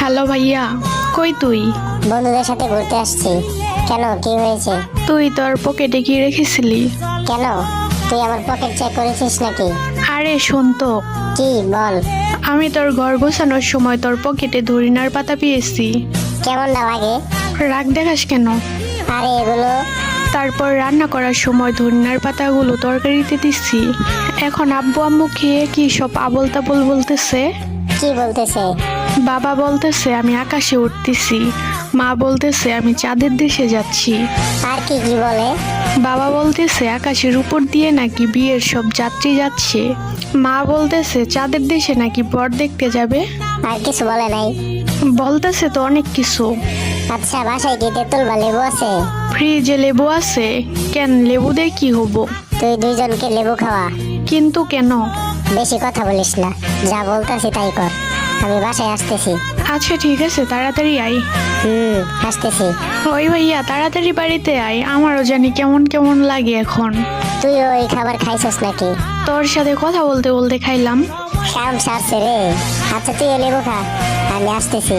Hello ভাইয়া, কই তুই? বন্ধুদের সাথে ঘুরতে আসছি। কেন, কি হয়েছে? তুই তোর পকেটে কি রেখেছিলি? কেন, তুই আমার পকেট চেক করেছিস নাকি? আরে শোন তো, কি বল। আমি তোর ঘর গোছানোর সময় তোর পকেটে ধরিনার পাতা পেয়েছি। কেমন না লাগে? রাগ দেখাস কেন? আরে এগুলো তারপর রান্না করার সময় ধনিয়ার পাতাগুলো তরকারিতে দিচ্ছি। এখন আব্বু আম্মু খেয়ে কি সব আবোল তাবোল বলতেছে। কি বলতেছে? বাবা বলতেছে আমি আকাশে উঠতেছি, মা বলতেছে আমি চাঁদের দেশে যাচ্ছি। আর কি কি বলে? বাবা বলতেছে আকাশের উপর দিয়ে নাকি বিয়ের সব যাত্রী যাচ্ছে, মা বলতেছে চাঁদের দেশে নাকি বর দেখতে যাবে। আর কিছু বলে নাই? বলতেছে তো অনেক কিছু। আচ্ছা, বাসায় কি তেঁতুল বা লেবু আছে? ফ্রিজে লেবু আছে। কেন, লেবু দিয়ে কি হবো? তুই দুইজনকে লেবু খাওয়া। কিন্তু কেন? বেশি কথা বলিস না, যা বলতেছি তাই কর। আমি বাসায় আসতেছি। আচ্ছা ঠিক আছে, তাড়াতাড়ি আয়। আসতেছি। ওই ভাইয়া, তাড়াতাড়ি বাড়িতে আয়, আমারও জানি কেমন কেমন লাগে এখন। তুই ওই খাবার খাইছস নাকি? তোর সাথে কথা বলতে বলতে খাইলাম। কাম সারছে রে। আচ্ছা তুই লেবু খা, আমি আসতেছি।